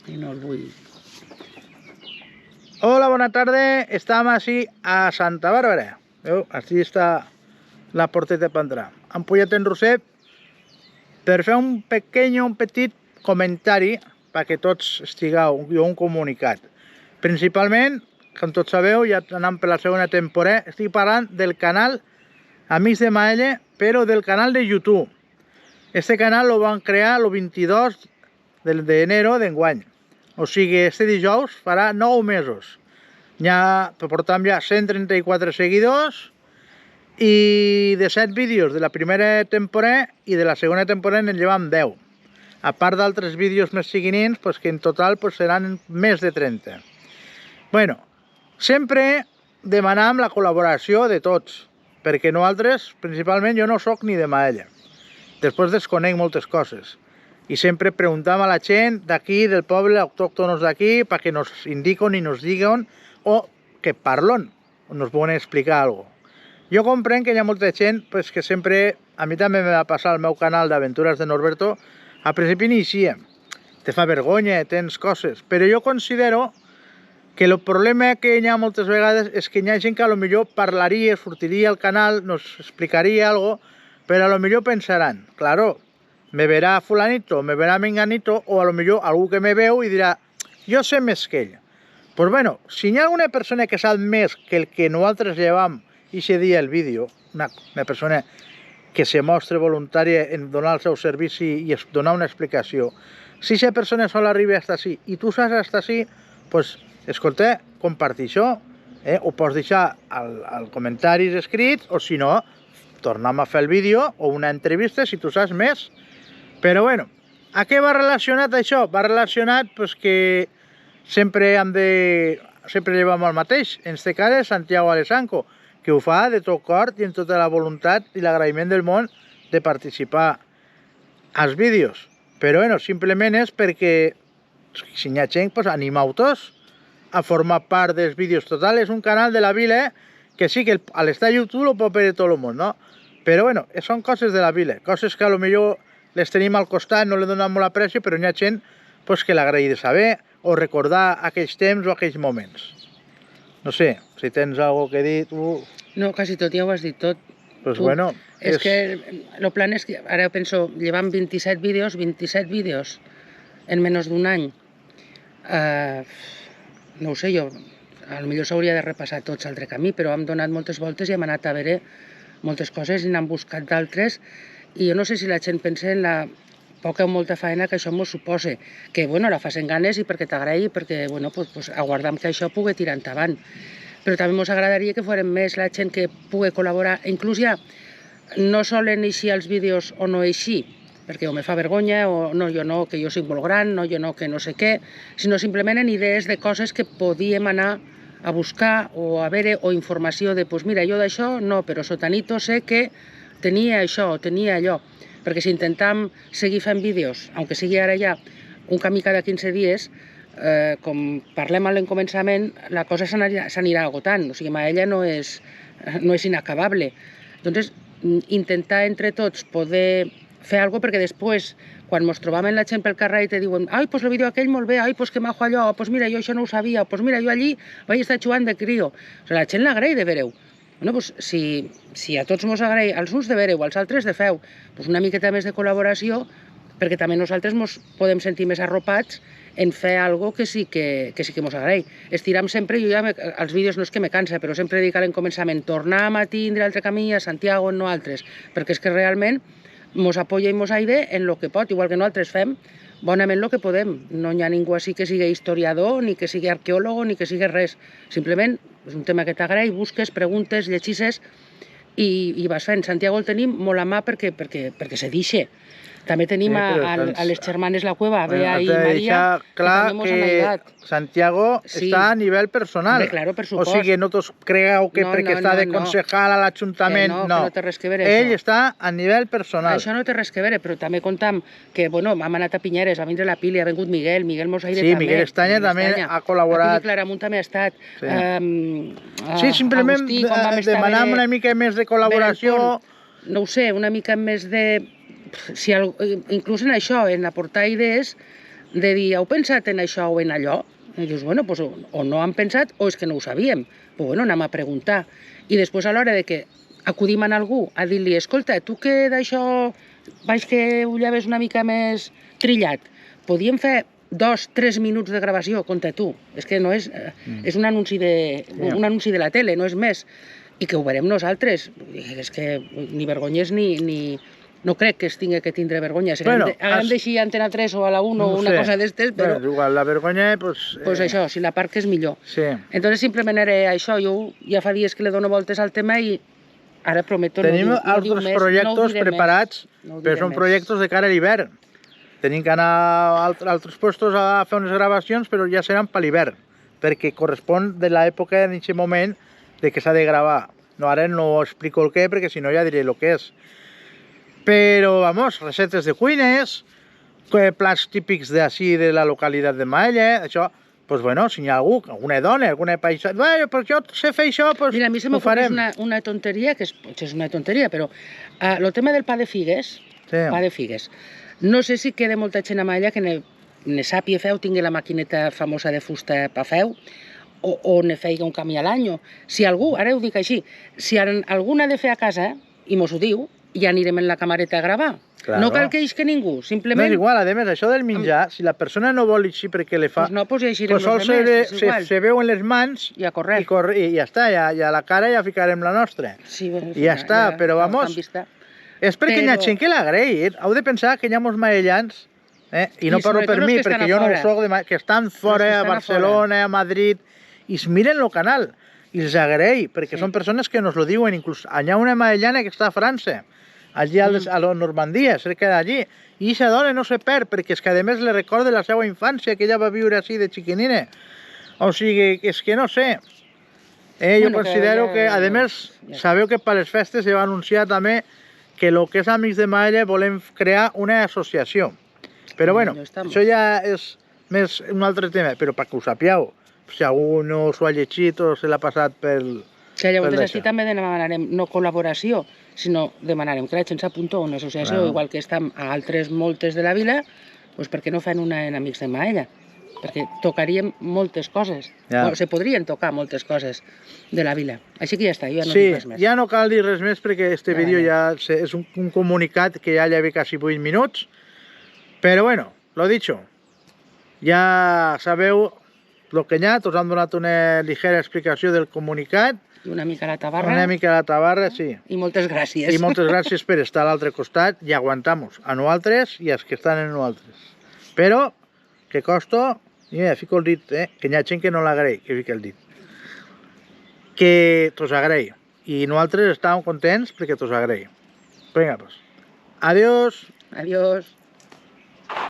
i no el vull. Hola, bona tarda. Estem així a Santa Bàrbara. Veu? Així està la porteta per entrar. Hem pujat en Roset per fer un petit comentari perquè tots estigueu, un comunicat. Principalment, com tots sabeu, ja anem per la segona temporada, estic parlant del canal Amics de Maella, però del canal de YouTube. Este canal lo van crear el 22 d'enero d'enguany. O sigui, este dijous farà 9 mesos. Portam ja 134 seguidors i de 7 vídeos de la primera temporada i de la segona temporada en llevam 10. A part d'altres vídeos més seguinents, que en total seran més de 30. Bueno, sempre demanam la col·laboració de tots, perquè nosaltres, principalment, jo no sóc ni de Maella. Després desconec moltes coses. I sempre preguntam a la gent d'aquí, del poble, autòctonos d'aquí, perquè nos indiquen i nos diguen, o que parlen, o nos volen explicar alguna cosa. Jo comprenc que hi ha molta gent que sempre, a mi també me va passar al meu canal d'Aventures de Norberto, al principi inicia, te fa vergonya, tens coses, però jo considero que el problema que hi ha moltes vegades és que hi ha gent que potser parlaria, sortiria al canal, nos explicaria alguna cosa, però a lo millor pensaran, claro, me verà fulanito, me verà menganito, o a lo millor algú que me veu i dirà, jo sé més que ell. Pues bueno, si hi ha alguna persona que sap més que el que nosaltres llevam i se dia el vídeo, una persona que se mostra voluntària en donar el seu servici i donar una explicació, si aquesta persona sol arriba fins ací i tu saps fins ací, pues, escolta, compartir això, ho pots deixar als comentaris escrits, o si no, tornem a fer el vídeo o una entrevista si tu saps més. Però bueno, a què va relacionat això? Va relacionat que sempre llevam el mateix. En este cas és Santiago Alessanco, que ho fa de tot cor i amb tota la voluntat i l'agraïment del món de participar als vídeos. Però bueno, simplement és perquè si hi ha gent, animeu-vos a formar part dels vídeos. Total, és un canal de la vila que sí que a l'estar a YouTube ho pot veure tot el món, no? Però bueno, són coses de la vila, coses que potser les tenim al costat, no li donem molt aprecio, però hi ha gent que l'agraï de saber o recordar aquells temps o aquells moments. No sé, si tens alguna cosa que dir, tu... No, quasi tot, ja ho has dit tot. Pues bueno... És que el plan és que, ara penso, llevam 27 vídeos en menys d'un any. No ho sé, jo, potser s'hauria de repassar tots l'altre camí, però hem donat moltes voltes i hem anat a veure moltes coses i n'hem buscat d'altres. I jo no sé si la gent pensa en la poca o molta feina que això ens suposa, que bueno, la fas en ganes i perquè t'agraï, perquè bueno, pues aguardam que això pugui tirar endavant. Però també ens agradaria que fórem més la gent que pugui col·laborar, inclús ja no solen eixir els vídeos o no eixir, perquè o me fa vergonya, o no, jo no, que jo soc molt gran, no, jo no, que no sé què, sinó simplement en idees de coses que podíem anar a buscar o a veure, o informació de, pues mira, jo d'això no, però sotanito sé que tenia això o tenia allò, perquè si intentam seguir fent vídeos, aunque sigui ara ja un camí cada 15 dies, com parlem a l'encomençament, la cosa s'anirà agotant, o sigui, ella no és inacabable. Doncs intentar entre tots poder fer alguna cosa, perquè després, quan ens trobàvem la gent pel carrer i te diuen ai, doncs el vídeo aquell molt bé, ai, doncs que majo allò, doncs mira, jo això no ho sabia, doncs mira, jo allí vaig estar jugant de crio. O sigui, la gent l'agraï de veure-ho. Bueno, doncs si a tots ens agrada, als uns de veure-ho, als altres de feu, doncs una miqueta més de col·laboració, perquè també nosaltres ens podem sentir més arropats en fer alguna cosa que sí que ens agrada. Estiram sempre, jo ja els vídeos no és que me cansa, però sempre dic a l'encomençament, tornem a tindre l'altre camí a Santiago en nosaltres, perquè és que realment ens apoya i ens aide en el que pot, igual que nosaltres fem bonament el que podem. No hi ha ningú així que sigui historiador, ni que sigui arqueòleg, ni que sigui res. Simplement és un tema que t'agrada i busques, preguntes, llegixes i vas fent. Santiago el tenim molt a mà perquè se deixa. També tenim a les germanes La Cueva, Bea i Maria, que també ens han ajudat. Santiago està a nivell personal. Claro, per O supost. sigui, no tots cregueu que perquè està de concejal a l'Ajuntament, no. No té res que veure ell està a nivell personal. Això no té res que veure, però també comptam que, bueno, hem anat a Pinyeres, va vindre la Pili, ha vingut Miguel mos ha ido també. Sí, Miguel Estanya també ha col·laborat. La Pili Claramunt també ha estat. Sí, simplement demanam una mica més de col·laboració. No ho sé, una mica més de... Inclús en això, en aportar idees, de dir, heu pensat en això o en allò? I dius, bueno, pues, o no han pensat o és que no ho sabíem. Però bueno, anem a preguntar. I després a l'hora de que acudim a algú a dir-li, escolta, tu que d'això vaig que ho lleves una mica més trillat, podíem fer 2-3 minuts de gravació, conta tu. És que no és... És un anunci de la tele, no és més. I que ho veurem nosaltres. És que ni vergonyes ni... No crec que es tingui que tindre vergonya. Si haguem d'eixir a Antena 3 o a la 1 o una cosa d'estes, però... Bueno, igual, la vergonya, pues... Pues això, si la part que és millor. Sí. Entonces simplement era això. Jo ja fa dies que le dono voltes al tema i ara prometo Tenim no dir altres més. projectes preparats, però són projectes de cara a l'hivern. Tenim que anar a altres puestos a fer unes gravacions, però ja seran per l'hivern, perquè correspon de l'època en aquest moment de que s'ha de gravar. No, ara no explico el què, perquè si no ja diré el que és. Però, vamos, recetes de cuines, plats típics d'ací de la localitat de Maella, això, pues bueno, si hi ha algú, alguna dona, alguna paisana, bueno, pues jo sé fer això, pues mira, a mi se ho farem. una tonteria, que potser és una tonteria, però el tema del pa de figues, pa de figues, no sé si queda molta gent a Maella que ne sàpia feu, tingui la maquineta famosa de fusta pa feu, o ne feia un camí a l'any. Si algú, ara ho dic així, si algú n'ha de fer a casa i mos ho diu, ja anirem en la camareta a gravar. Claro. No cal que isque ningú, simplement... No és igual, a més, això del menjar, si la persona no vol eixir perquè le fa... Pues no, pues ja eixirem pues los demés, és igual. se veuen les mans i a correr. I ja està, ja a la cara ja ficarem la nostra. Sí, bueno, I ja està, però vamos, és perquè hi ha gent que l'agraï. Heu de pensar que hi ha molts maellans, i no parlo per mi, perquè jo no ho soc, que estan fora, a Barcelona, a Madrid, i es miren el canal, i els agraï, perquè són persones que nos lo diuen, inclús hi ha una maellana que està a França, allí a la Normandia, cerca d'allí, i aquesta dona no se perd, perquè és que a més le recorda la seva infància, que ella va viure així de xiquinina. O sigui, és que no sé. Jo considero que, a més, sabeu que per les festes se va anunciar també que el que és Amics de Maella volem crear una associació. Però bueno, això ja és més un altre tema, però perquè ho sapieu, si algú no s'ho ha llegit o se l'ha passat pel... Que llavors així també demanarem no col·laboració, sinó demanarem que la gent s'apunta a una associació, igual que estem a altres moltes de la vila, doncs per què no fan una en Amics de Maella? Perquè tocaríem moltes coses, o se podrien tocar moltes coses de la vila. Així que ja està, jo ja no dic res més. Ja no cal dir res més perquè este vídeo ja és un comunicat que ja lleva quasi 8 minuts, però bueno, lo dicho, ja sabeu el que hi ha, us hem donat una ligera explicació del comunicat. I una mica a la tabarra. Una mica a la tabarra, sí. I moltes gràcies. I moltes gràcies per estar a l'altre costat i aguantar-nos a nosaltres i als que estan en nosaltres. Però, que costa, mira, fico el dit, que hi ha gent que no l'agraï, que fica el dit. Que t'os agraï. I nosaltres estàvem contents perquè t'os agraï. Vinga, pues. Adiós. Adiós.